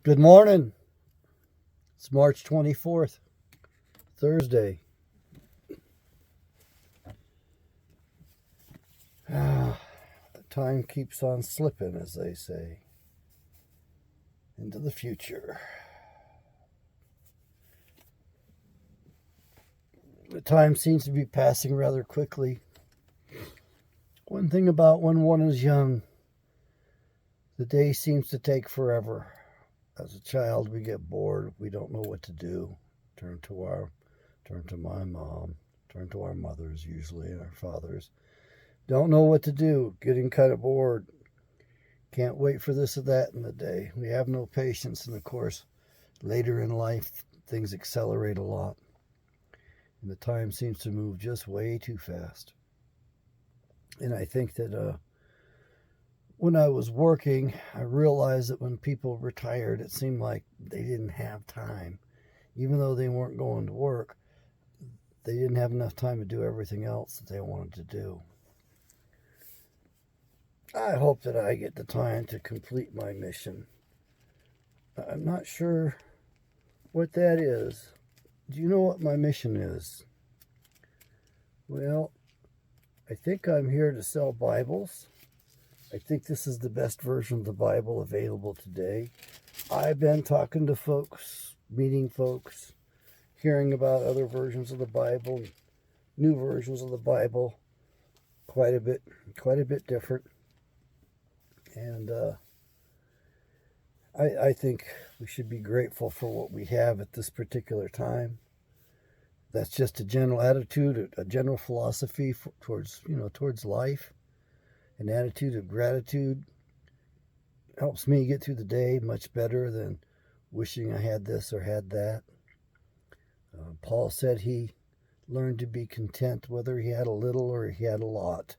Good morning. It's March 24th, Thursday. Time keeps on slipping, as they say, into the future. The time seems to be passing rather quickly. One thing about when one is young, the day seems to take forever. As a child, we get bored. We don't know what to do. Turn to my mom, turn to our mothers, usually, and our fathers. Don't know what to do. Getting kind of bored. Can't wait for this or that in the day. We have no patience, and of course, later in life, things accelerate a lot. And the time seems to move just way too fast. And I think that when I was working, I realized that when people retired, it seemed like they didn't have time. Even though they weren't going to work, they didn't have enough time to do everything else that they wanted to do. I hope that I get the time to complete my mission. I'm not sure what that is. Do you know what my mission is? Well, I think I'm here to sell Bibles. I think this is the best version of the Bible available today. I've been talking to folks, meeting folks, hearing about other versions of the Bible, new versions of the Bible, quite a bit different. And I think we should be grateful for what we have at this particular time. That's just a general attitude, a general philosophy towards life. An attitude of gratitude helps me get through the day much better than wishing I had this or had that. Paul said he learned to be content whether he had a little or he had a lot.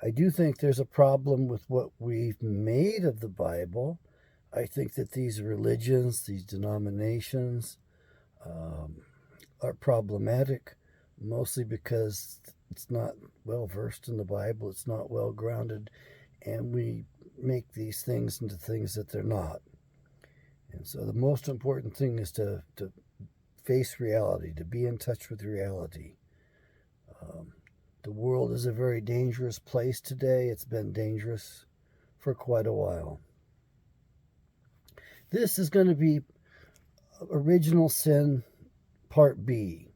I do think there's a problem with what we've made of the Bible. I think that these religions, these denominations, are problematic, mostly because it's not well versed in the Bible, it's not well grounded, and we make these things into things that they're not. And so the most important thing is to face reality, to be in touch with reality. The world is a very dangerous place today. It's been dangerous for quite a while. This is going to be Original Sin Part B,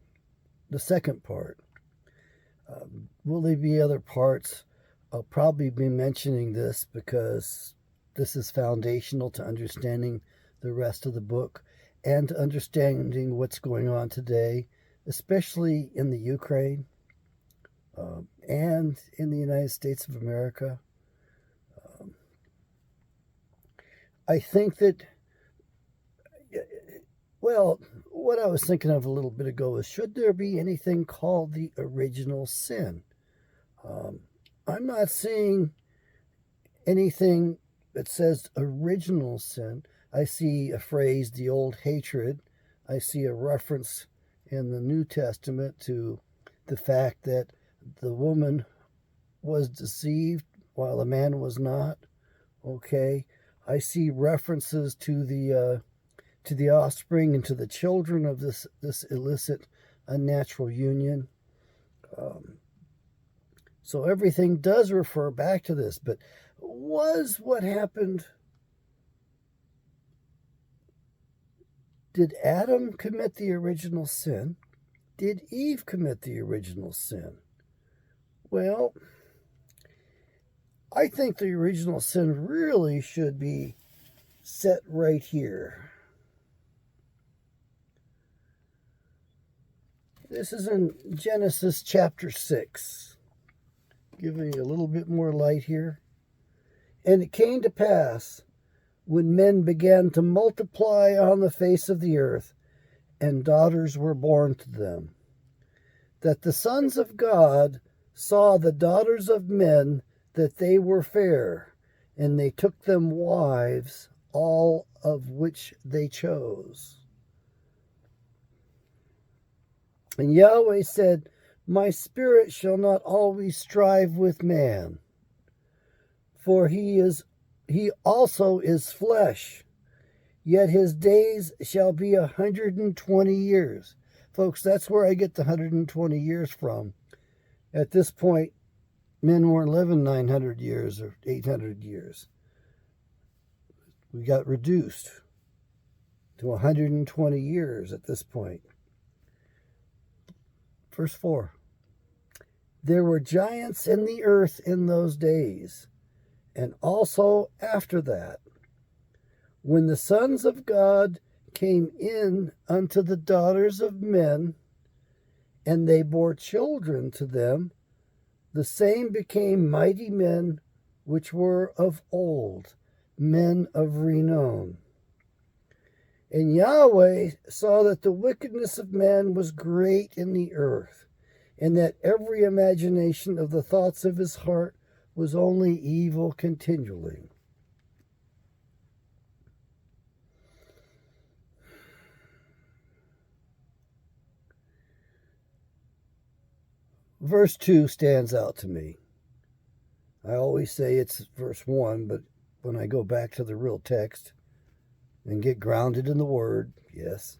the second part. Will there be other parts? I'll probably be mentioning this because this is foundational to understanding the rest of the book and to understanding what's going on today, especially in the Ukraine and in the United States of America. I think that, well, what I was thinking of a little bit ago is, should there be anything called the original sin? I'm not seeing anything that says original sin. I see a phrase, the old hatred. I see a reference in the New Testament to the fact that the woman was deceived while the man was not. Okay. I see references to the offspring and to the children of this illicit, unnatural union. So everything does refer back to this. But was what happened, did Adam commit the original sin? Did Eve commit the original sin? Well, I think the original sin really should be set right here. This is in Genesis chapter 6. Giving you a little bit more light here. And it came to pass, when men began to multiply on the face of the earth, and daughters were born to them, that the sons of God saw the daughters of men, that they were fair, and they took them wives, all of which they chose. And Yahweh said, My spirit shall not always strive with man, For he also is flesh, yet his days shall be 120 years. Folks, that's where I get the 120 years from. At this point, men weren't living 900 years or 800 years. We got reduced to 120 years at this point. Verse 4. There were giants in the earth in those days, and also after that, when the sons of God came in unto the daughters of men, and they bore children to them, the same became mighty men which were of old, men of renown. And Yahweh saw that the wickedness of man was great in the earth, and that every imagination of the thoughts of his heart was only evil continually. Verse 2 stands out to me. I always say it's verse 1, but when I go back to the real text and get grounded in the Word, yes,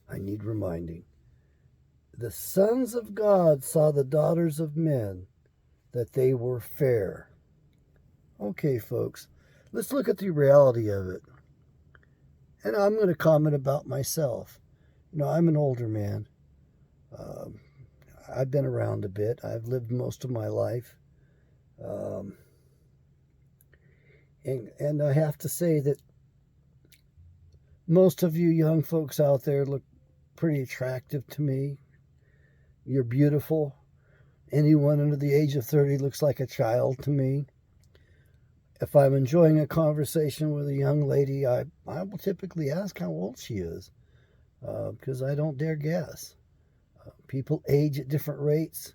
I need reminding. The sons of God saw the daughters of men, that they were fair. Okay, folks, let's look at the reality of it. And I'm going to comment about myself. I'm an older man. I've been around a bit. I've lived most of my life. And I have to say that most of you young folks out there look pretty attractive to me. You're beautiful. Anyone under the age of 30 looks like a child to me. If I'm enjoying a conversation with a young lady, I will typically ask how old she is, because I don't dare guess. People age at different rates.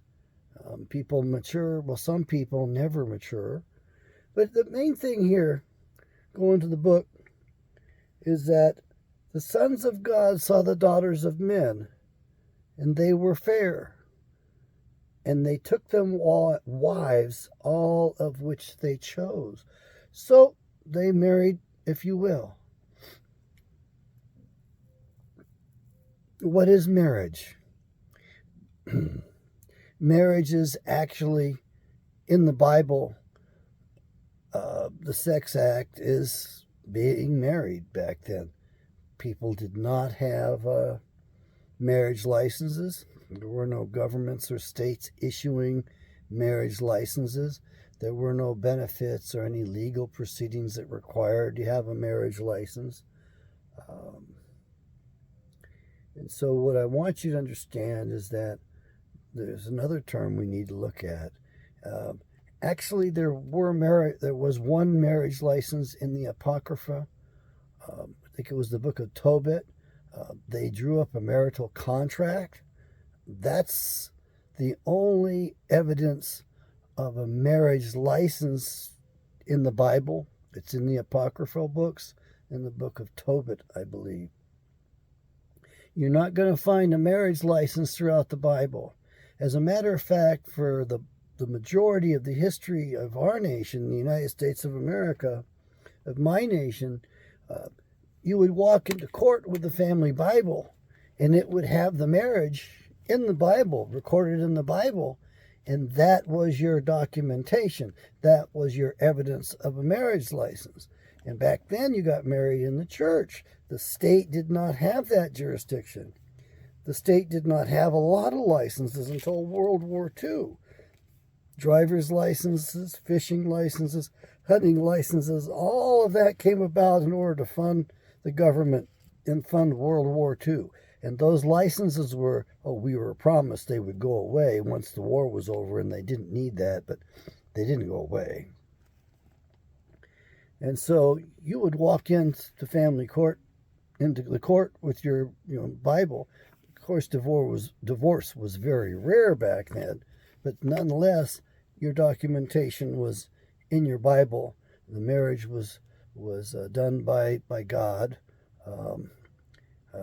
People mature. Well, some people never mature. But the main thing here, going to the book, is that the sons of God saw the daughters of men, and they were fair. And they took them wives, all of which they chose. So they married, if you will. What is marriage? Marriage is actually, in the Bible, the sex act is being married back then. People did not have marriage licenses. There were no governments or states issuing marriage licenses. There were no benefits or any legal proceedings that required you have a marriage license. And so what I want you to understand is that there's another term we need to look at. Actually, there was one marriage license in the Apocrypha. I think it was the book of Tobit. They drew up a marital contract. That's the only evidence of a marriage license in the Bible. It's in the Apocryphal books, in the book of Tobit, I believe. You're not going to find a marriage license throughout the Bible. As a matter of fact, for the majority of the history of our nation, the United States of America, of my nation, you would walk into court with the family Bible, and it would have the marriage in the Bible, recorded in the Bible, and that was your documentation. That was your evidence of a marriage license. And back then, you got married in the church. The state did not have that jurisdiction. The state did not have a lot of licenses until World War II. Driver's licenses, fishing licenses, hunting licenses, all of that came about in order to fund the government and fund World War II. And those licenses were, we were promised they would go away once the war was over, and they didn't need that, but they didn't go away. And so you would walk into the court with your Bible. Of course, divorce was very rare back then, but nonetheless, your documentation was in your Bible. The marriage was done by God.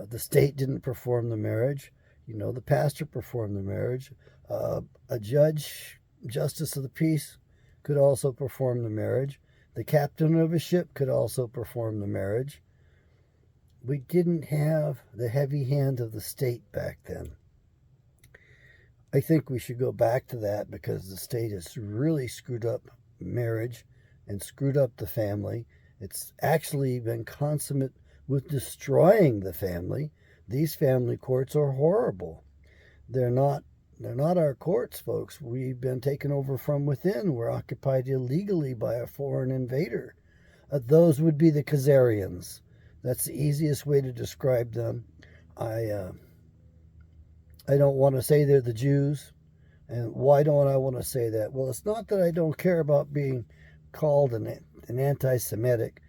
The state didn't perform the marriage. The pastor performed the marriage. A justice of the peace, could also perform the marriage. The captain of a ship could also perform the marriage. We didn't have the heavy hand of the state back then. I think we should go back to that because the state has really screwed up marriage and screwed up the family. It's actually been consummate with destroying the family. These family courts are horrible. They're not our courts, folks. We've been taken over from within. We're occupied illegally by a foreign invader. Those would be the Khazarians. That's the easiest way to describe them. I don't want to say they're the Jews. And why don't I want to say that? Well, it's not that I don't care about being called an anti-Semitic.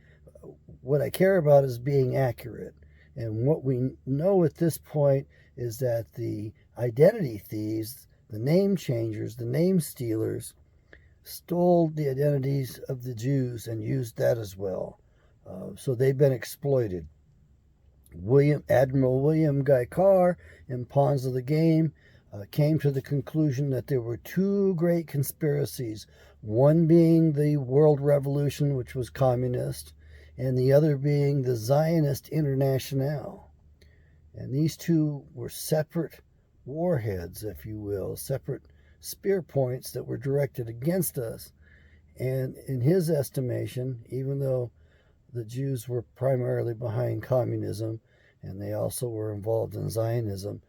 What I care about is being accurate. And what we know at this point is that the identity thieves, the name changers, the name stealers, stole the identities of the Jews and used that as well. So they've been exploited. Admiral William Guy Carr, in Pawns of the Game, came to the conclusion that there were two great conspiracies, one being the World Revolution, which was communist, and the other being the Zionist International. And these two were separate warheads, if you will, separate spear points that were directed against us. And in his estimation, even though the Jews were primarily behind communism and they also were involved in Zionism,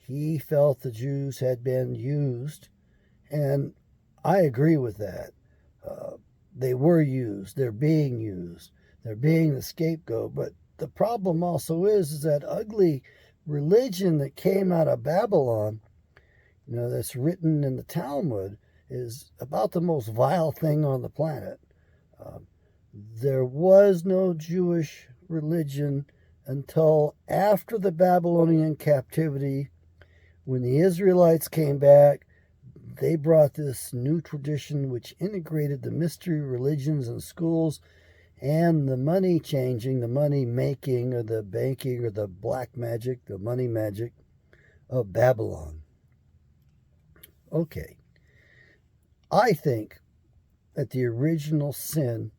he felt the Jews had been used, and I agree with that. They were used. They're being used. They're being the scapegoat. But the problem also is that ugly religion that came out of Babylon, that's written in the Talmud, is about the most vile thing on the planet. There was no Jewish religion until after the Babylonian captivity. When the Israelites came back, they brought this new tradition which integrated the mystery religions and schools and the money changing, the money making, or the banking, or the black magic, the money magic of Babylon. Okay. I think that the original sin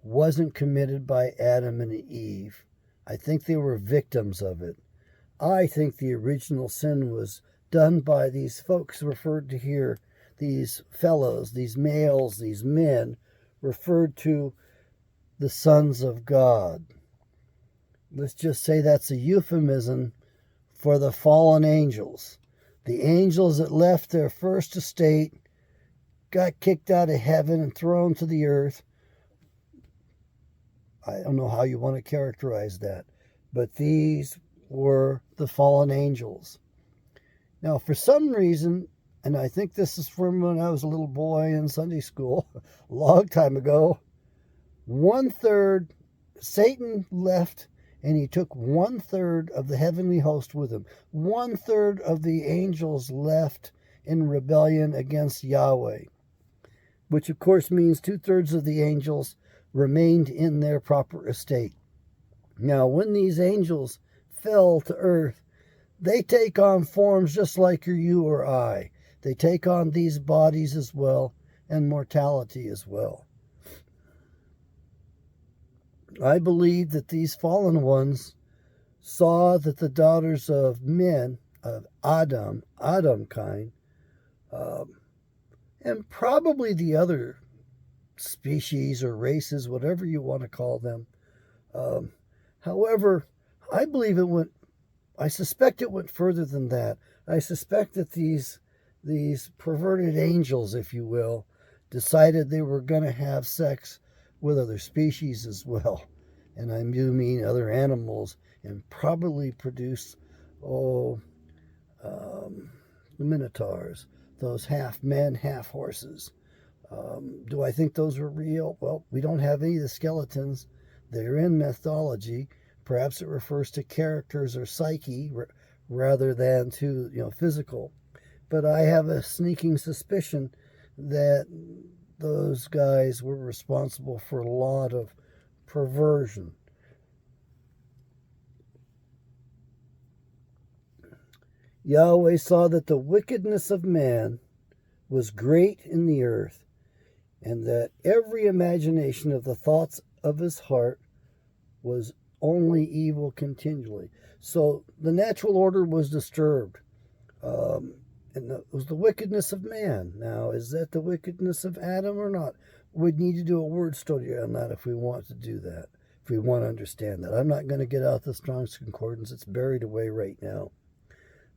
wasn't committed by Adam and Eve. I think they were victims of it. I think the original sin was done by these folks referred to here, these fellows, these males, these men, referred to the sons of God. Let's just say that's a euphemism for the fallen angels. The angels that left their first estate, got kicked out of heaven and thrown to the earth. I don't know how you want to characterize that, but these were the fallen angels. Now, for some reason, and I think this is from when I was a little boy in Sunday school, a long time ago, 1/3, Satan left and he took 1/3 of the heavenly host with him. 1/3 of the angels left in rebellion against Yahweh, which of course means 2/3 of the angels remained in their proper estate. Now, when these angels fell to earth, they take on forms just like you or I. They take on these bodies as well, and mortality as well. I believe that these fallen ones saw that the daughters of men, of Adam kind, and probably the other species or races, whatever you want to call them. However, I suspect it went further than that. I suspect that these perverted angels, if you will, decided they were going to have sex with other species as well. And I do mean other animals, and probably produce, the minotaurs, those half men, half horses. Do I think those are real? Well, we don't have any of the skeletons. They're in mythology. Perhaps it refers to characters or psyche rather than to physical. But I have a sneaking suspicion that those guys were responsible for a lot of perversion. Yahweh saw that the wickedness of man was great in the earth, and that every imagination of the thoughts of his heart was only evil continually. So the natural order was disturbed. And it was the wickedness of man. Now, is that the wickedness of Adam or not? We'd need to do a word study on that if we want to do that, if we want to understand that. I'm not going to get out the Strong's Concordance. It's buried away right now.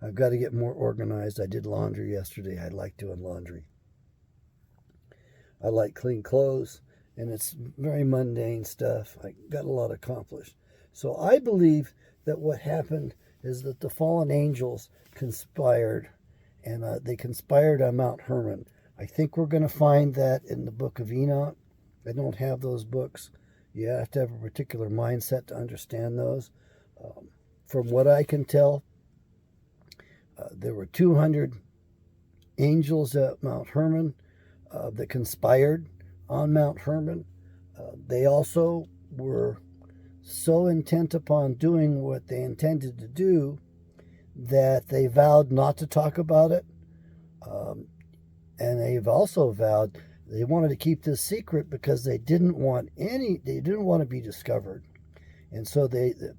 I've got to get more organized. I did laundry yesterday. I like doing laundry. I like clean clothes, and it's very mundane stuff. I got a lot accomplished. So I believe that what happened is that the fallen angels conspired, and they conspired on Mount Hermon. I think we're going to find that in the book of Enoch. I don't have those books. You have to have a particular mindset to understand those. From what I can tell, there were 200 angels at Mount Hermon that conspired on Mount Hermon. They also were so intent upon doing what they intended to do that they vowed not to talk about it. And they've also vowed they wanted to keep this secret because they didn't want to be discovered. And so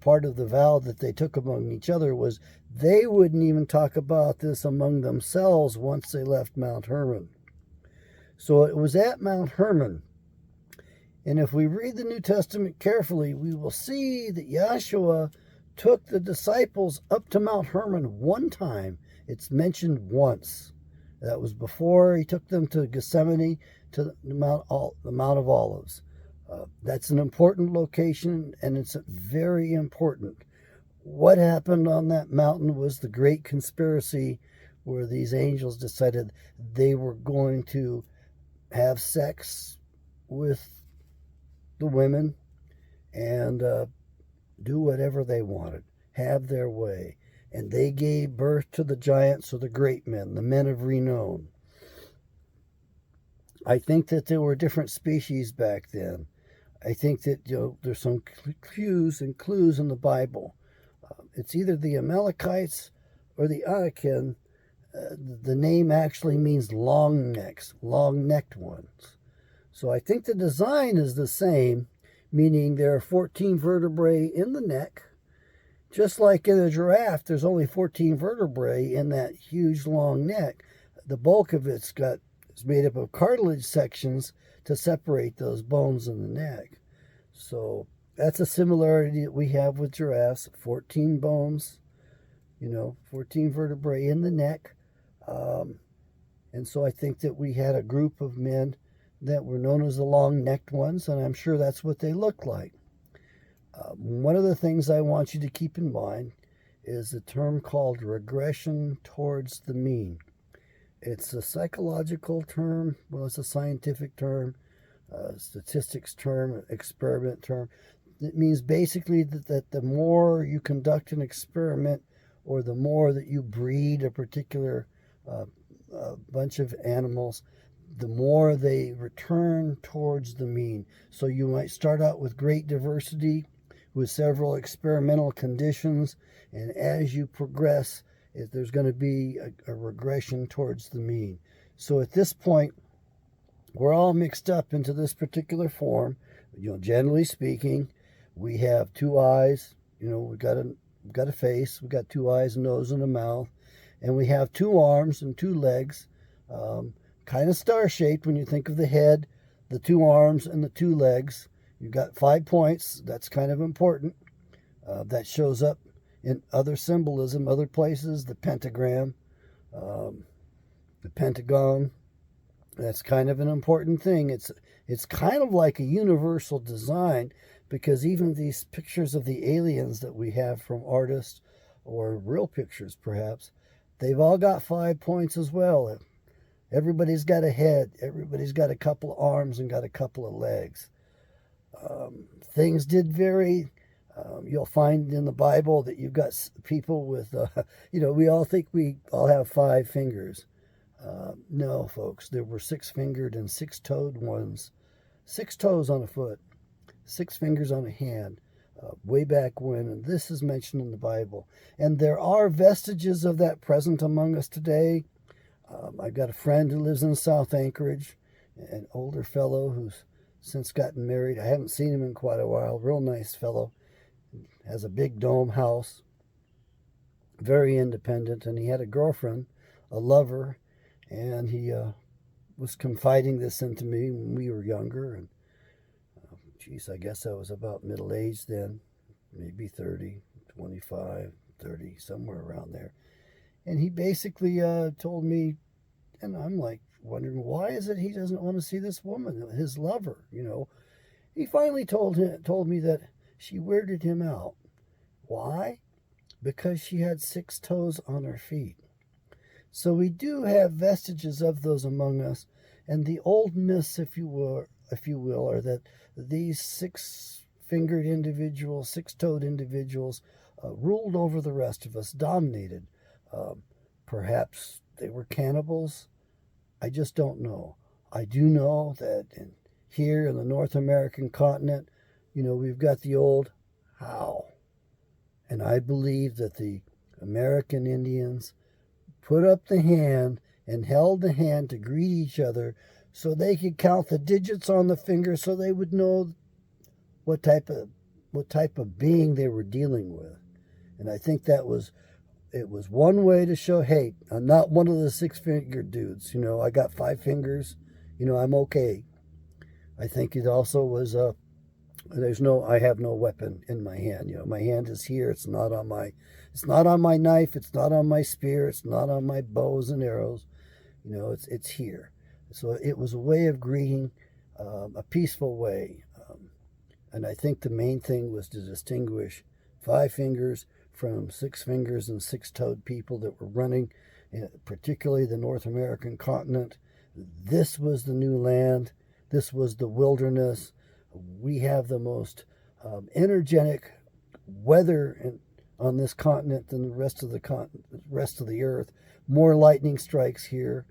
part of the vow that they took among each other was they wouldn't even talk about this among themselves once they left Mount Hermon. So it was at Mount Hermon. And if we read the New Testament carefully, we will see that Yahshua took the disciples up to Mount Hermon one time. It's mentioned once. That was before he took them to Gethsemane, to the Mount of Olives. That's an important location, and it's very important. What happened on that mountain was the great conspiracy where these angels decided they were going to have sex with the women and do whatever they wanted, have their way. And they gave birth to the giants or the great men, the men of renown. I think that there were different species back then. I think that there's some cues and clues in the Bible. It's either the Amalekites or the Anakim. The name actually means long necks, long-necked ones. So I think the design is the same, meaning there are 14 vertebrae in the neck. Just like in a giraffe, there's only 14 vertebrae in that huge long neck. The bulk of it's made up of cartilage sections to separate those bones in the neck. So that's a similarity that we have with giraffes. 14 bones, 14 vertebrae in the neck. And so I think that we had a group of men that were known as the long-necked ones, and I'm sure that's what they looked like. One of the things I want you to keep in mind is a term called regression towards the mean. It's a psychological term. Well, it's a scientific term, statistics term, experiment term. It means basically that the more you conduct an experiment or the more that you breed a particular bunch of animals, the more they return towards the mean. So you might start out with great diversity with several experimental conditions, and as you progress, there's going to be a regression towards the mean. So at this point, we're all mixed up into this particular form. Generally speaking, we have two eyes. We've got a face. We've got two eyes, a nose, and a mouth, and we have two arms and two legs. Kind of star-shaped when you think of the head, the two arms, and the two legs. You've got 5 points. That's kind of important. That shows up in other symbolism, other places, the pentagram, the pentagon. That's kind of an important thing. It's kind of like a universal design, because even these pictures of the aliens that we have from artists, or real pictures perhaps, they've all got 5 points as well. Everybody's got a head. Everybody's got a couple of arms and got a couple of legs. Things did vary. You'll find in the Bible that you've got people with, we all think we all have 5 fingers. No, folks, there were 6-fingered and 6-toed ones. 6 toes on a foot, 6 fingers on a hand, way back when, and this is mentioned in the Bible. And there are vestiges of that present among us today. I've got a friend who lives in South Anchorage, an older fellow who's since gotten married. I haven't seen him in quite a while. Real nice fellow. Has a big dome house. Very independent. And he had a girlfriend, a lover, and he was confiding this into me when we were younger. And geez, I guess I was about middle age then, maybe 30, 25, 30, somewhere around there. And he basically told me, and I'm like wondering, why is it he doesn't want to see this woman, his lover, you know? He finally told me that she weirded him out. Why? Because she had 6 toes on her feet. So we do have vestiges of those among us, and the old myths, if you will, are that these 6-fingered individuals, 6-toed individuals, ruled over the rest of us, dominated. Perhaps they were cannibals. I just don't know. I do know that here in the North American continent, you know, we've got the old how. And I believe that the American Indians put up the hand and held the hand to greet each other so they could count the digits on the finger so they would know what type of being they were dealing with. And I think it was one way to show, hey, I'm not one of the 6-fingered dudes. You know, I got 5 fingers. You know, I'm okay. I think it also was I have no weapon in my hand. You know, my hand is here. It's not on my knife. It's not on my spear. It's not on my bows and arrows. You know, it's here. So it was a way of greeting, a peaceful way. And I think the main thing was to distinguish 5 fingers from 6 fingers and 6-toed people that were running, particularly the North American continent. This was the new land. This was the wilderness. We have the most energetic weather on this continent than the rest of the earth. More lightning strikes here.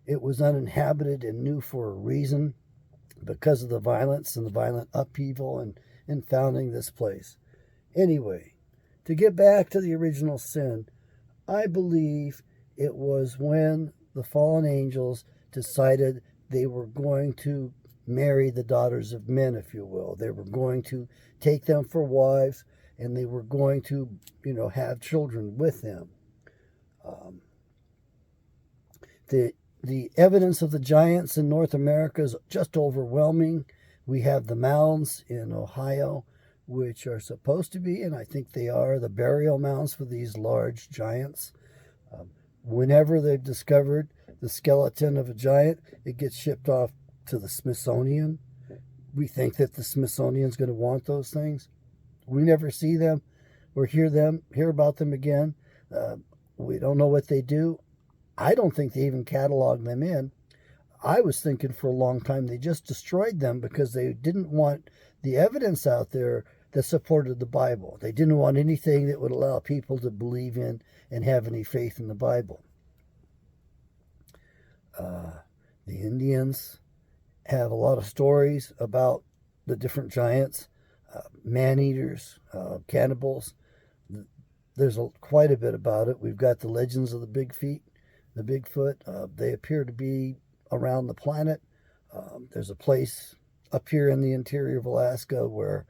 It was uninhabited and new for a reason, because of the violence and the violent upheaval in founding this place. Anyway, to get back to the original sin, I believe it was when the fallen angels decided they were going to marry the daughters of men, if you will. They were going to take them for wives, and they were going to, you know, have children with them. The evidence of the giants in North America is just overwhelming. We have the mounds in Ohio, which are supposed to be, and I think they are, the burial mounds for these large giants. Whenever they've discovered the skeleton of a giant, it gets shipped off to the Smithsonian. We think that the Smithsonian's going to want those things. We never see them or hear about them again. We don't know what they do. I don't think they even catalog them in. I was thinking for a long time they just destroyed them because they didn't want the evidence out there that supported the Bible. They didn't want anything that would allow people to believe in and have any faith in the Bible. The Indians have a lot of stories about the different giants, man-eaters, cannibals. There's quite a bit about it. We've got the legends of the Big Feet, the Bigfoot. They appear to be around the planet. There's a place up here in the interior of Alaska where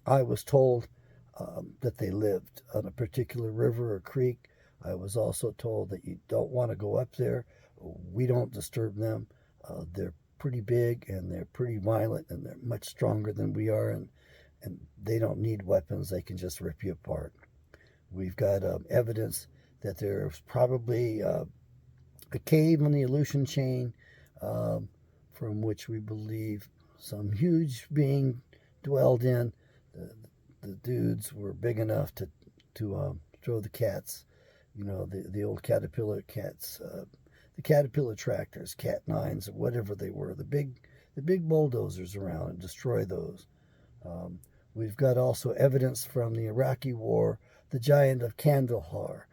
I was told that they lived on a particular river or creek. I was also told that you don't want to go up there. We don't disturb them. They're pretty big and they're pretty violent and they're much stronger than we are, and they don't need weapons. They can just rip you apart. We've got evidence that there's probably a cave on the Aleutian chain from which we believe some huge being dwelled in. The dudes were big enough to throw the cats, you know, the old caterpillar cats, the caterpillar tractors, Cat 9s, or whatever they were, the big bulldozers around, and destroy those. We've got also evidence from the Iraqi war, the giant of Kandahar,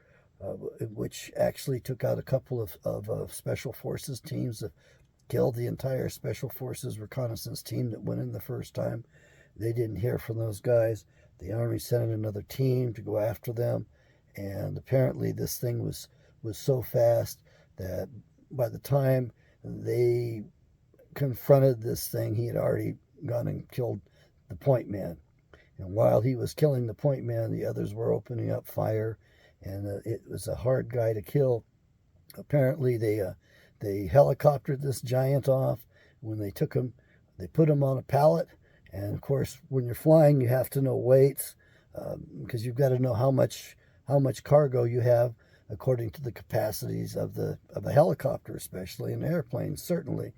which actually took out a couple of special forces teams that killed the entire special forces reconnaissance team that went in the first time. They didn't hear from those guys. The Army sent in another team to go after them, and apparently this thing was so fast that by the time they confronted this thing, he had already gone and killed the point man. And while he was killing the point man, the others were opening up fire, and it was a hard guy to kill. Apparently, they helicoptered this giant off. When they took him, they put him on a pallet. And of course, when you're flying, you have to know weights, because you've got to know how much cargo you have according to the capacities of a helicopter, especially an airplane, certainly.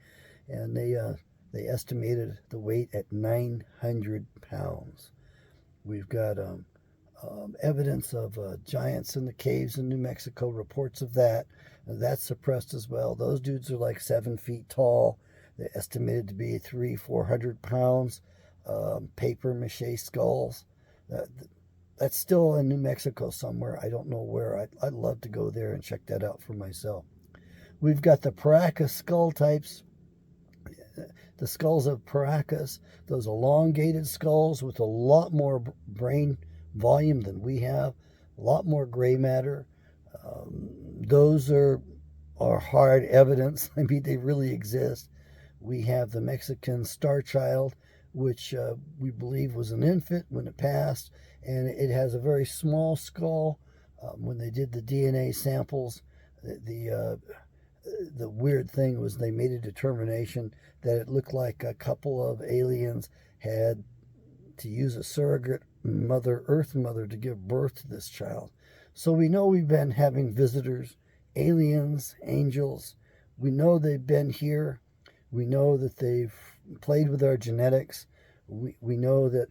And they estimated the weight at 900 pounds. We've got evidence of giants in the caves in New Mexico, reports of that. That's suppressed as well. Those dudes are like 7 feet tall. They're estimated to be 300-400 pounds. Paper mache skulls. That's still in New Mexico somewhere. I don't know where. I'd love to go there and check that out for myself. We've got the Paracas skull types. The skulls of Paracas, those elongated skulls with a lot more brain volume than we have, a lot more gray matter. Those are hard evidence. I mean, they really exist. We have the Mexican star child, which we believe was an infant when it passed, and it has a very small skull. When they did the DNA samples, the weird thing was they made a determination that it looked like a couple of aliens had to use a surrogate mother, Earth mother, to give birth to this child. So we know we've been having visitors, aliens, angels. We know they've been here. We know that they've played with our genetics. We know that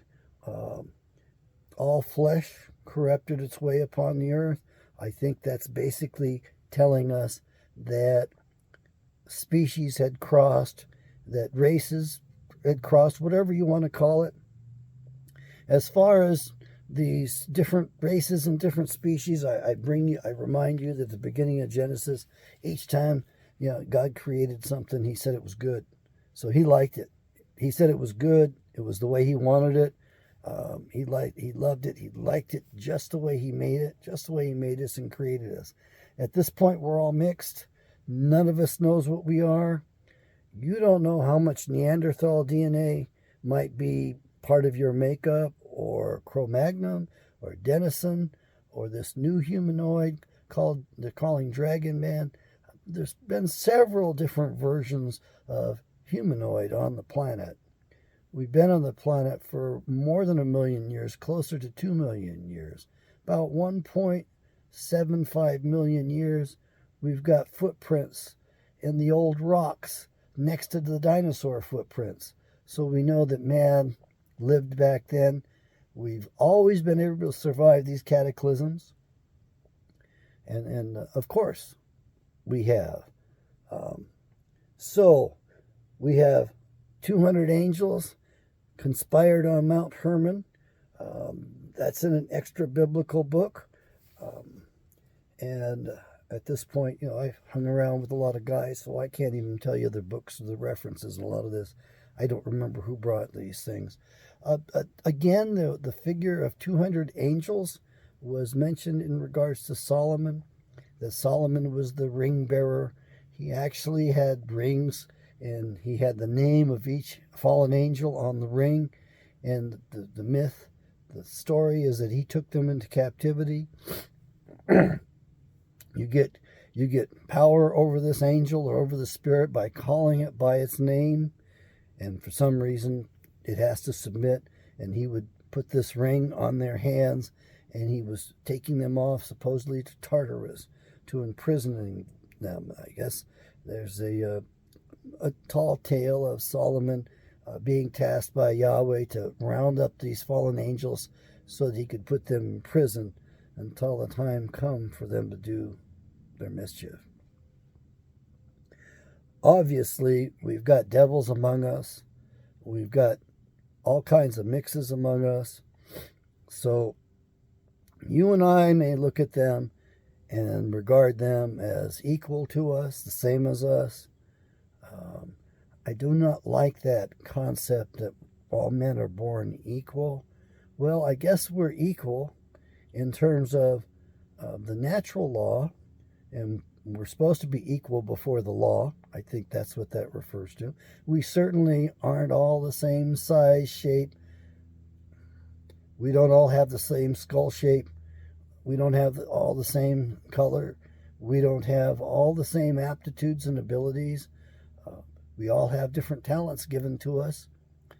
all flesh corrupted its way upon the earth. I think that's basically telling us that species had crossed, that races had crossed, whatever you want to call it. As far as these different races and different species, I remind you that at the beginning of Genesis, each time God created something, he said it was good. So he liked it. He said it was good. It was the way he wanted it. He loved it. He liked it just the way he made it, just the way he made us and created us. At this point, we're all mixed. None of us knows what we are. You don't know how much Neanderthal DNA might be part of your makeup, or Cro-Magnon, or Denizen, or this new humanoid they're calling Dragon Man. There's been several different versions of humanoid on the planet. We've been on the planet for more than 1 million years, closer to 2 million years. About 1.75 million years, we've got footprints in the old rocks next to the dinosaur footprints. So we know that man lived back then. We've always been able to survive these cataclysms. And of course, we have. So we have 200 angels conspired on Mount Hermon. That's in an extra biblical book. And at this point, I've hung around with a lot of guys, so I can't even tell you the books or the references and a lot of this. I don't remember who brought these things. Again, the figure of 200 angels was mentioned in regards to Solomon, that Solomon was the ring bearer. He actually had rings, and he had the name of each fallen angel on the ring. And the myth, the story is that he took them into captivity. You get power over this angel or over the spirit by calling it by its name, and for some reason it has to submit, and he would put this ring on their hands, and he was taking them off supposedly to Tartarus, to imprisoning them. I guess there's a tall tale of Solomon being tasked by Yahweh to round up these fallen angels so that he could put them in prison until the time come for them to do their mischief. Obviously, we've got devils among us. We've got all kinds of mixes among us. So you and I may look at them and regard them as equal to us, the same as us. I do not like that concept that all men are born equal. Well, I guess we're equal in terms of the natural law, and We're supposed to be equal before the law. I think that's what that refers to. We certainly aren't all the same size, shape. We don't all have the same skull shape. We don't have all the same color. We don't have all the same aptitudes and abilities. We all have different talents given to us.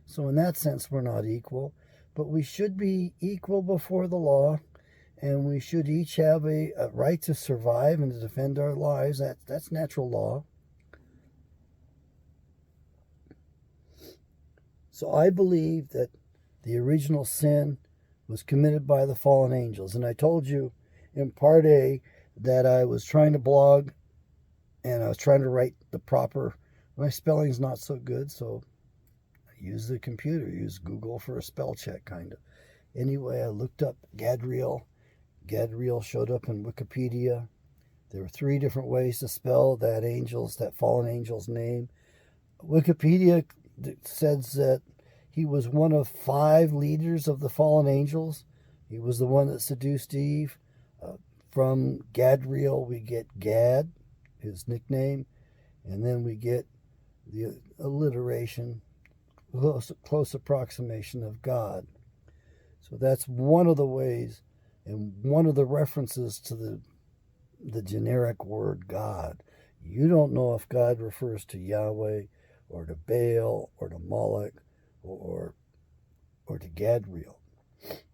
So in that sense, we're not equal. But we should be equal before the law, and we should each have a right to survive and to defend our lives. That's natural law. So I believe that the original sin was committed by the fallen angels. And I told you in part A that I was trying to blog and I was trying to write the proper, my spelling's not so good, so I use the computer, use Google for a spell check, kind of. Anyway, I looked up Gadriel. Gadriel showed up in Wikipedia. There were 3 different ways to spell that fallen angel's name. Wikipedia says that he was one of 5 leaders of the fallen angels. He was the one that seduced Eve. From Gadriel, we get Gad, his nickname, and then we get the alliteration, close approximation of God. So that's one of the ways and one of the references to the generic word God. You don't know if God refers to Yahweh or to Baal or to Moloch or to Gadriel.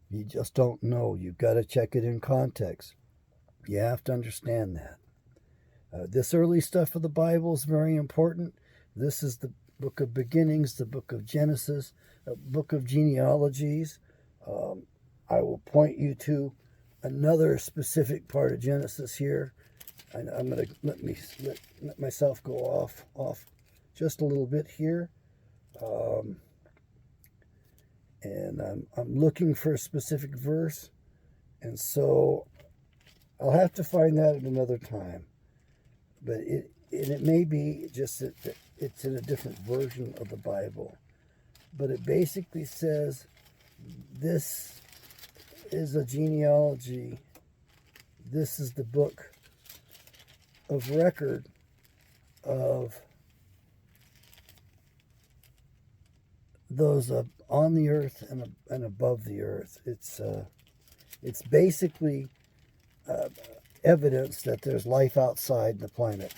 You just don't know. You've got to check it in context. You have to understand that. This early stuff of the Bible is very important. This is the book of beginnings, the book of Genesis, a book of genealogies. I will point you to another specific part of Genesis here. I'm going to let myself go off just a little bit here. And I'm looking for a specific verse, and so I'll have to find that at another time. But it may be just that it's in a different version of the Bible. But it basically says this is a genealogy. This is the book of record of those on the earth and above the earth. It's basically evidence that there's life outside the planet.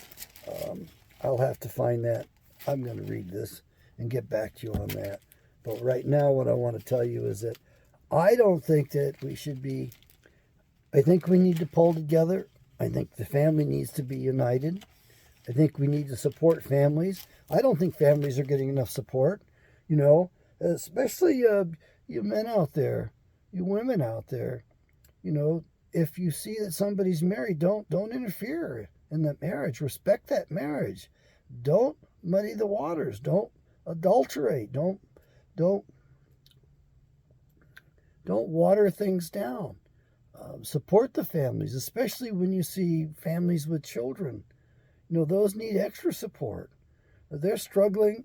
I'll have to find that. I'm going to read this and get back to you on that. But right now, what I want to tell you is that I don't think that we should be. I think we need to pull together. I think the family needs to be united. I think we need to support families. I don't think families are getting enough support. You know, especially you men out there, you women out there. You know, if you see that somebody's married, don't interfere in that marriage. Respect that marriage. Don't muddy the waters. Don't adulterate. Don't water things down. Support the families, especially when you see families with children. You know, those need extra support. They're struggling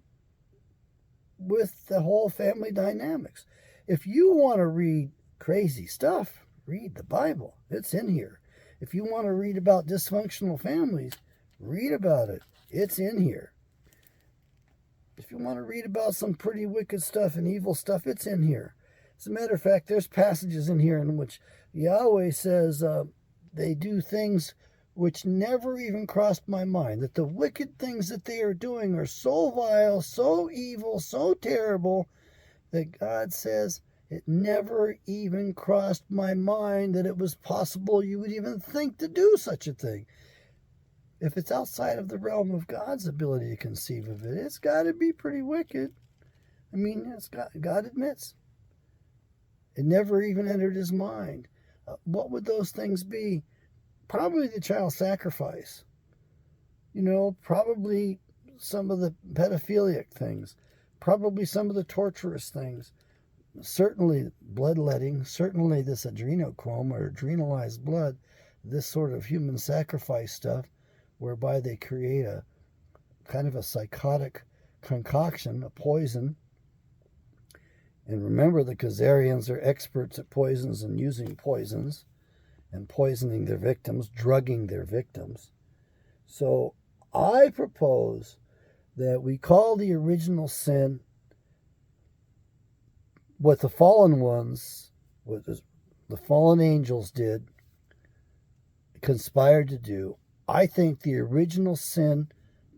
with the whole family dynamics. If you want to read crazy stuff, read the Bible. It's in here. If you want to read about dysfunctional families, read about it. It's in here. If you want to read about some pretty wicked stuff and evil stuff, it's in here. As a matter of fact, there's passages in here in which Yahweh says they do things which never even crossed my mind, that the wicked things that they are doing are so vile, so evil, so terrible, that God says it never even crossed my mind that it was possible you would even think to do such a thing. If it's outside of the realm of God's ability to conceive of it, it's got to be pretty wicked. I mean, God admits. It never even entered his mind. What would those things be? Probably the child sacrifice. You know, probably some of the pedophilic things. Probably some of the torturous things. Certainly bloodletting. Certainly this adrenochrome or adrenalized blood. This sort of human sacrifice stuff whereby they create a kind of a psychotic concoction, a poison. And remember, the Khazarians are experts at poisons and using poisons and poisoning their victims, drugging their victims. So I propose that we call the original sin what the fallen ones, what the fallen angels did, conspired to do. I think the original sin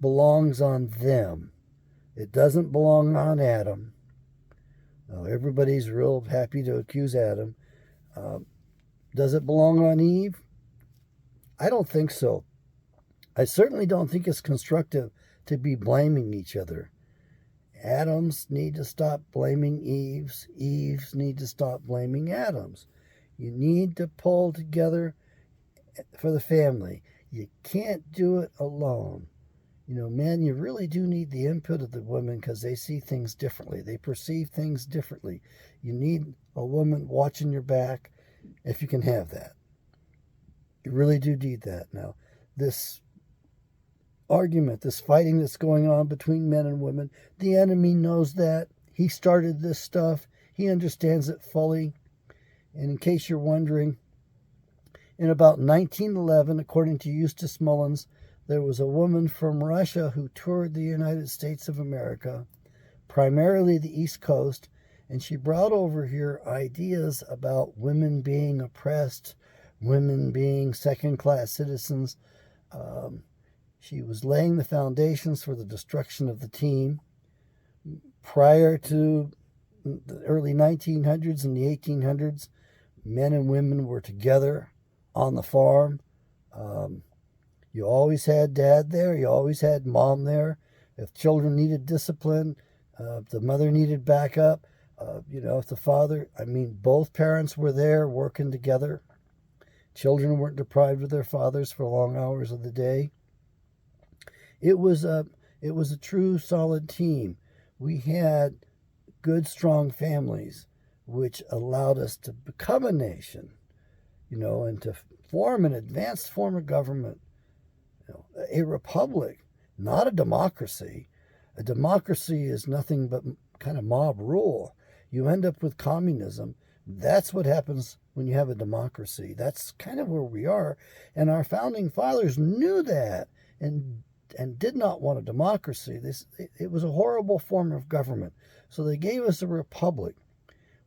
belongs on them. It doesn't belong on Adam. Everybody's real happy to accuse Adam. Does it belong on Eve? I don't think so. I certainly don't think it's constructive to be blaming each other. Adams need to stop blaming Eves. Eves need to stop blaming Adams. You need to pull together for the family. You can't do it alone. Men, you really do need the input of the women because they see things differently. They perceive things differently. You need a woman watching your back if you can have that. You really do need that. Now, this argument, this fighting that's going on between men and women, the enemy knows that. He started this stuff. He understands it fully. And in case you're wondering, in about 1911, according to Eustace Mullins, there was a woman from Russia who toured the United States of America, primarily the East Coast, and she brought over here ideas about women being oppressed, women being second-class citizens. She was laying the foundations for the destruction of the team. Prior to the early 1900s and the 1800s, men and women were together on the farm. You always had dad there. You always had mom there. If children needed discipline, if the mother needed backup, if the father, both parents were there working together. Children weren't deprived of their fathers for long hours of the day. It was a true solid team. We had good, strong families, which allowed us to become a nation, and to form an advanced form of government, a republic, not a democracy. A democracy is nothing but kind of mob rule. You end up with communism. That's what happens when you have a democracy. That's kind of where we are. And our founding fathers knew that and did not want a democracy. It was a horrible form of government. So they gave us a republic.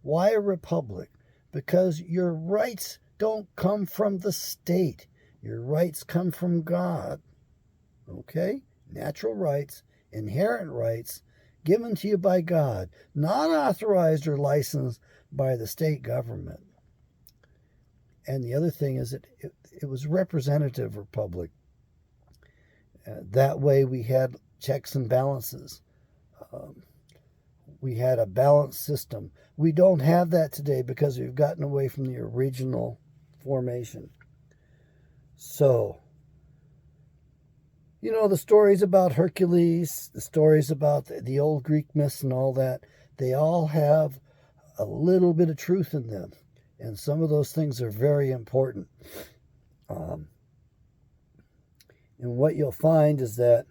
Why a republic? Because your rights don't come from the state. Your rights come from God. Okay? Natural rights, inherent rights, given to you by God, not authorized or licensed by the state government. And the other thing is that it was representative republic. That way we had checks and balances. We had a balanced system. We don't have that today because we've gotten away from the original formation. So, the stories about Hercules, the stories about the old Greek myths and all that, they all have a little bit of truth in them. And some of those things are very important. And what you'll find is that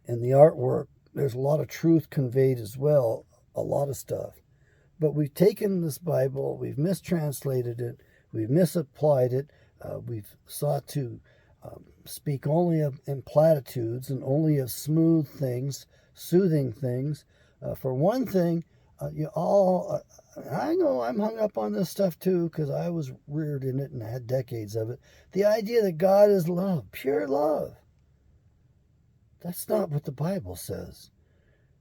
in the artwork, there's a lot of truth conveyed as well, a lot of stuff. But we've taken this Bible, we've mistranslated it, we've misapplied it, we've sought to speak only in platitudes and only of smooth things, soothing things. For one thing, I know I'm hung up on this stuff too because I was reared in it and had decades of it. The idea that God is love, pure love. That's not what the Bible says.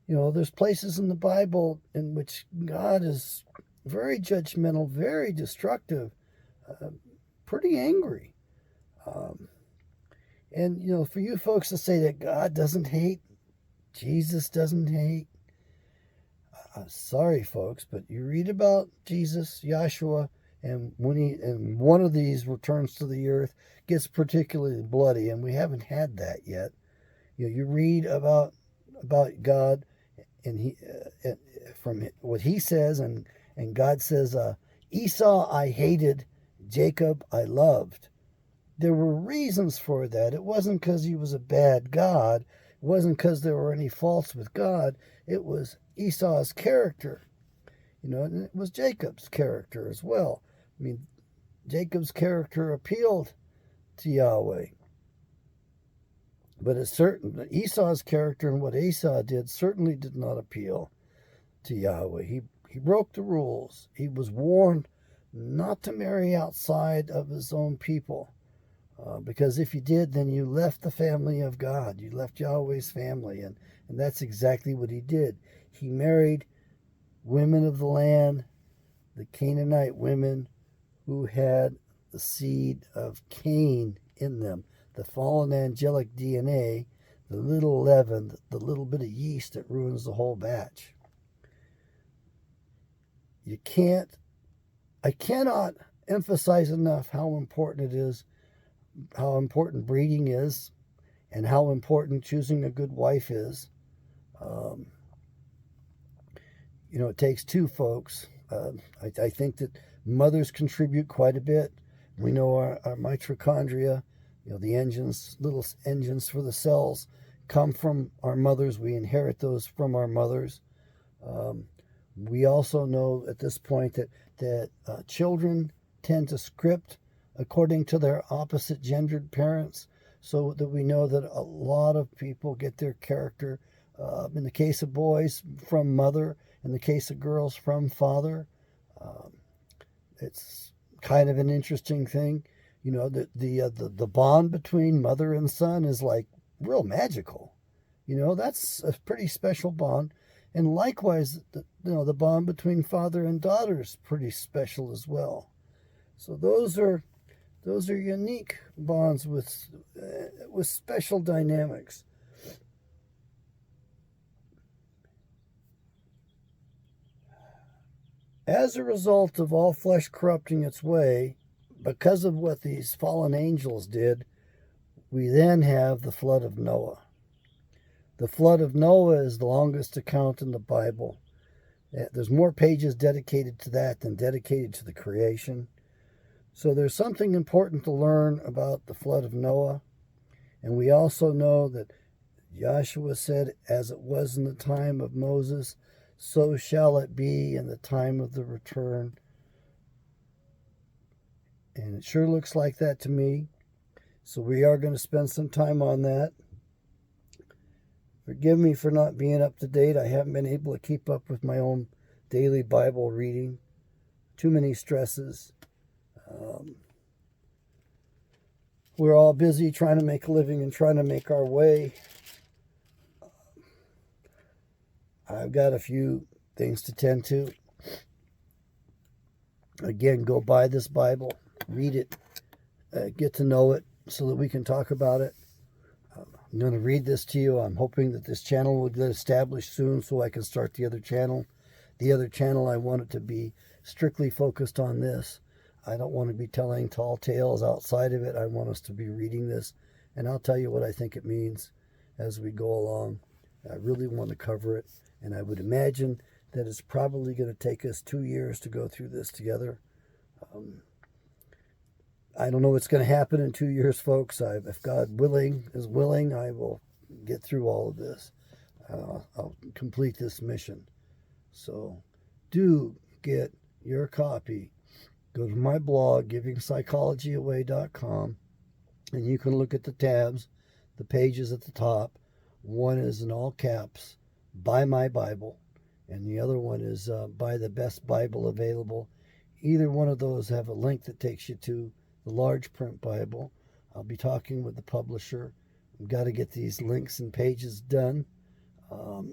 There's places in the Bible in which God is very judgmental, very destructive, pretty angry. And, for you folks to say that God doesn't hate, Jesus doesn't hate, sorry, folks, but you read about Jesus, Yahshua, and when one of these returns to the earth, gets particularly bloody, and we haven't had that yet. You read about God, and he from what he says, and God says, Esau I hated, Jacob I loved. There were reasons for that. It wasn't because he was a bad God. It wasn't because there were any faults with God. It was Esau's character. And it was Jacob's character as well. Jacob's character appealed to Yahweh. But it's certain that Esau's character and what Esau did certainly did not appeal to Yahweh. He broke the rules. He was warned not to marry outside of his own people. Because if you did, then you left the family of God. You left Yahweh's family. And that's exactly what he did. He married women of the land, the Canaanite women who had the seed of Cain in them, the fallen angelic DNA, the little leaven, the little bit of yeast that ruins the whole batch. I cannot emphasize enough how important it is, how important breeding is, and how important choosing a good wife is. It takes two folks. I think that mothers contribute quite a bit. We know our mitochondria, the little engines for the cells, come from our mothers. We inherit those from our mothers. We also know at this point that children tend to script according to their opposite gendered parents, so that we know that a lot of people get their character, in the case of boys, from mother, in the case of girls, from father. It's kind of an interesting thing. The bond between mother and son is like real magical. That's a pretty special bond. And likewise, the bond between father and daughter is pretty special as well. So those are unique bonds with special dynamics. As a result of all flesh corrupting its way, because of what these fallen angels did, we then have the flood of Noah. The flood of Noah is the longest account in the Bible. There's more pages dedicated to that than dedicated to the creation. So there's something important to learn about the flood of Noah. And we also know that Joshua said, as it was in the time of Moses, so shall it be in the time of the return. And it sure looks like that to me. So we are going to spend some time on that. Forgive me for not being up to date. I haven't been able to keep up with my own daily Bible reading. Too many stresses. We're all busy trying to make a living and trying to make our way. I've got a few things to tend to. Again, go buy this Bible, read it, get to know it so that we can talk about it. I'm going to read this to you. I'm hoping that this channel will get established soon so I can start the other channel. The other channel, I want it to be strictly focused on this. I don't want to be telling tall tales outside of it. I want us to be reading this, and I'll tell you what I think it means as we go along. I really want to cover it, and I would imagine that it's probably going to take us 2 years to go through this together. I don't know what's going to happen in 2 years, folks. If God is willing, I will get through all of this. I'll complete this mission. So do get your copy. Go to my blog, givingpsychologyaway.com, and you can look at the tabs, the pages at the top. One is in all caps, Buy My Bible, and the other one is Buy the Best Bible Available. Either one of those have a link that takes you to the large print Bible. I'll be talking with the publisher. I've got to get these links and pages done.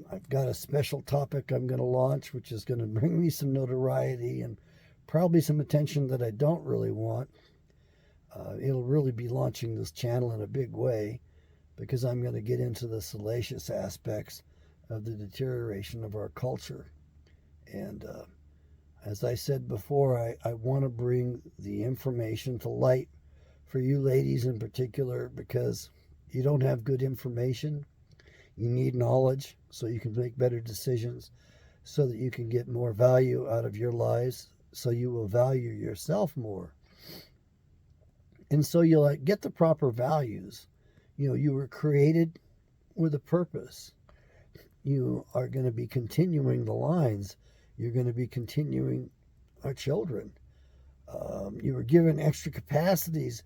I've got a special topic I'm going to launch, which is going to bring me some notoriety and probably some attention that I don't really want. It'll really be launching this channel in a big way because I'm going to get into the salacious aspects of the deterioration of our culture. And as I said before, I want to bring the information to light for you ladies in particular, because you don't have good information. You need knowledge so you can make better decisions, so that you can get more value out of your lives, so you will value yourself more. And so you'll get the proper values. You were created with a purpose. You are going to be continuing the lines. You're going to be continuing our children. You were given extra capacities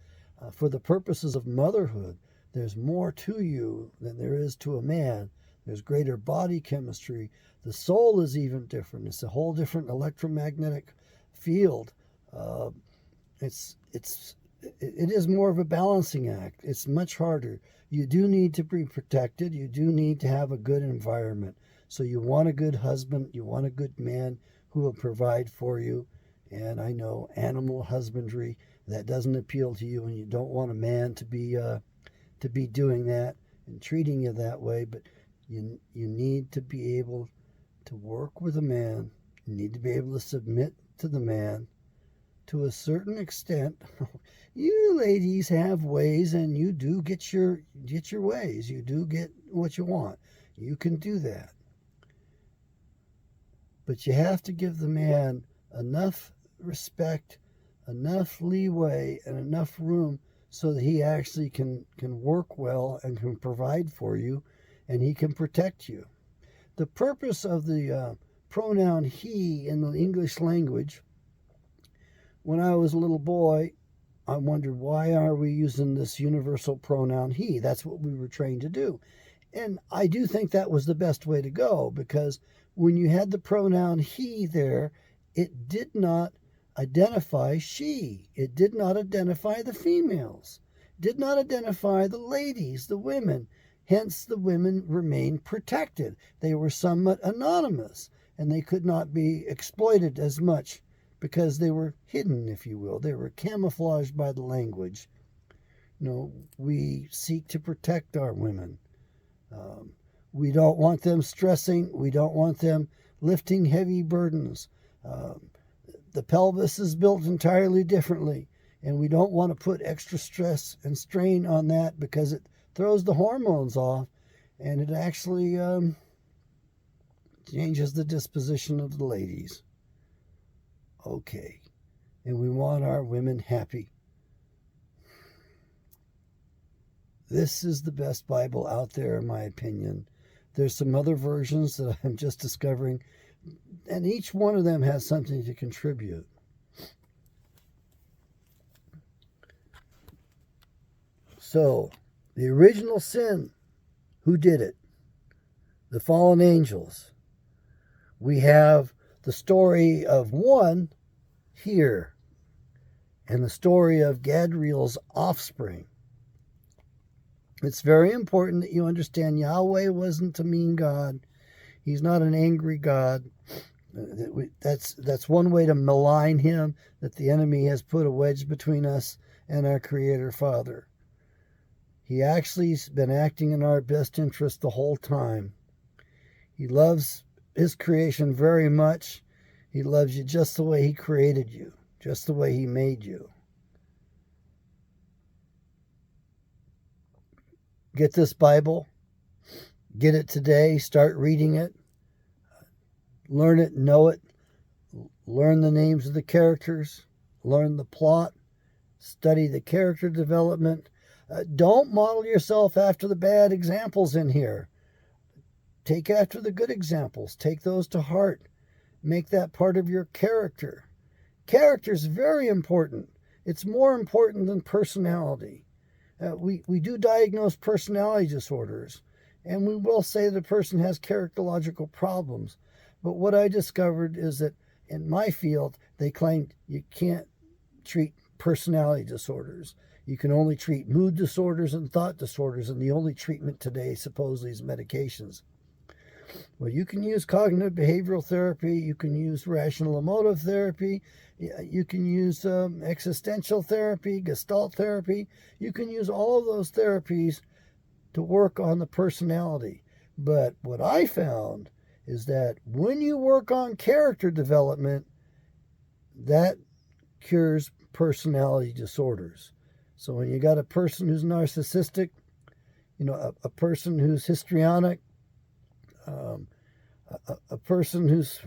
for the purposes of motherhood, There's more to you than there is to a man. There's greater body chemistry. The soul is even different. It's a whole different electromagnetic field. Uh, it is more of a balancing act. It's much harder. You do need to be protected. You do need to have a good environment. So you want a good husband. You want a good man who will provide for you. And I know animal husbandry, that doesn't appeal to you, and you don't want a man to be doing that and treating you that way. But you need to be able to work with a man. You need to be able to submit to the man to a certain extent. You ladies have ways, and you do get your ways. You do get what you want. You can do that. But you have to give the man enough respect, enough leeway, and enough room so that he actually can work well and can provide for you, and he can protect you. The purpose of the pronoun he in the English language, when I was a little boy, I wondered, why are we using this universal pronoun he? That's what we were trained to do. And I do think that was the best way to go, because when you had the pronoun he there, it did not identify she. It did not identify the females. It did not identify the ladies, the women. Hence, the women remained protected. They were somewhat anonymous, and they could not be exploited as much because they were hidden, if you will. They were camouflaged by the language. We seek to protect our women. We don't want them stressing. We don't want them lifting heavy burdens. The pelvis is built entirely differently, and we don't want to put extra stress and strain on that, because it throws the hormones off, and it actually changes the disposition of the ladies. Okay, and we want our women happy. This is the best Bible out there, in my opinion. There's some other versions that I'm just discovering, and each one of them has something to contribute. So, the original sin, who did it? The fallen angels. We have the story of one here, and the story of Gadriel's offspring. It's very important that you understand Yahweh wasn't a mean God. He's not an angry God. That's one way to malign him, that the enemy has put a wedge between us and our Creator Father. He actually has been acting in our best interest the whole time. He loves his creation very much. He loves you just the way he created you, just the way he made you. Get this Bible. Get it today. Start reading it. Learn it, know it. Learn the names of the characters. Learn the plot. Study the character development. Don't model yourself after the bad examples in here. Take after the good examples. Take those to heart. Make that part of your character. Character is very important. It's more important than personality. We do diagnose personality disorders, and we will say the person has characterological problems. But what I discovered is that in my field, they claim you can't treat personality disorders. You can only treat mood disorders and thought disorders, and the only treatment today supposedly is medications. Well, you can use cognitive behavioral therapy, you can use rational emotive therapy, you can use existential therapy, Gestalt therapy. You can use all of those therapies to work on the personality. But what I found is that when you work on character development, that cures personality disorders. So when you got a person who's narcissistic, a person who's histrionic, a person who's,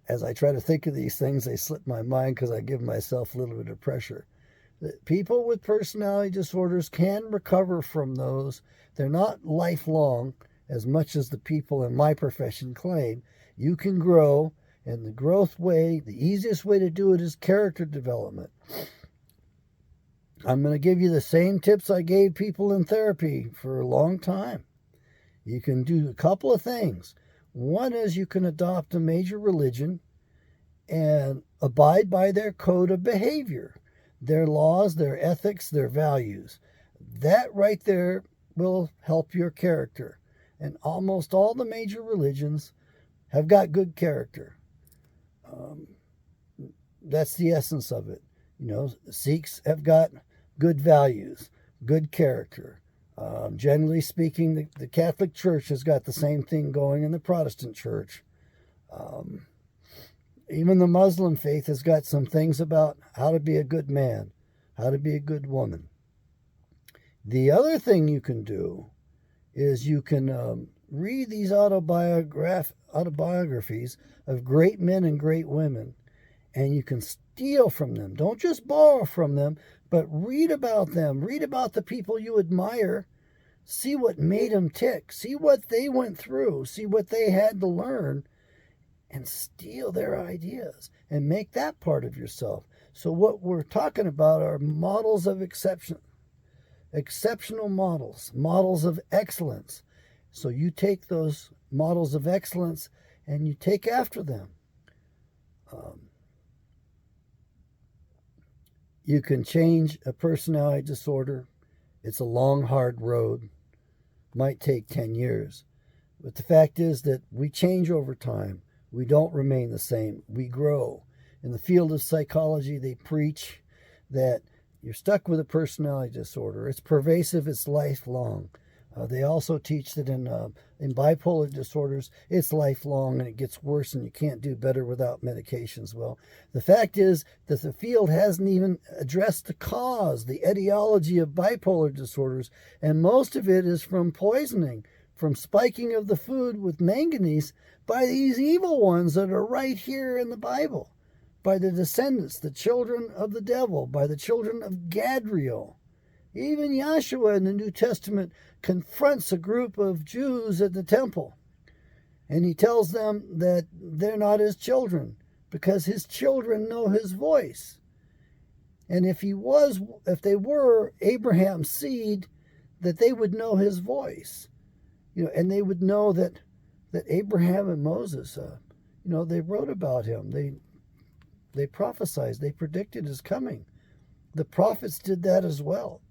as I try to think of these things, they slip my mind because I give myself a little bit of pressure. People with personality disorders can recover from those. They're not lifelong as much as the people in my profession claim. You can grow, and the growth way, the easiest way to do it is character development. I'm going to give you the same tips I gave people in therapy for a long time. You can do a couple of things. One is you can adopt a major religion and abide by their code of behavior, their laws, their ethics, their values. That right there will help your character. And almost all the major religions have got good character. That's the essence of it. Sikhs have got good values, good character. Generally speaking, the Catholic Church has got the same thing going in the Protestant Church. Even the Muslim faith has got some things about how to be a good man, how to be a good woman. The other thing you can do is you can read these autobiographies of great men and great women, and you can steal from them. Don't just borrow from them, but read about them. Read about the people you admire. See what made them tick. See what they went through. See what they had to learn, and steal their ideas and make that part of yourself. So what we're talking about are models of exceptional models, models of excellence. So you take those models of excellence and you take after them. You can change a personality disorder. It's a long, hard road. Might take 10 years. But the fact is that we change over time. We don't remain the same. We grow. In the field of psychology, they preach that you're stuck with a personality disorder. It's pervasive. It's lifelong. They also teach that in bipolar disorders, it's lifelong and it gets worse and you can't do better without medications. Well, the fact is that the field hasn't even addressed the cause, the etiology of bipolar disorders, and most of it is from poisoning, from spiking of the food with manganese by these evil ones that are right here in the Bible, by the descendants, the children of the devil, by the children of Gadriel. Even Yahshua in the New Testament confronts a group of Jews at the temple, and he tells them that they're not his children because his children know his voice. And if they were Abraham's seed, that they would know his voice, and they would know that Abraham and Moses, they wrote about him. They prophesied, they predicted his coming. The prophets did that as well.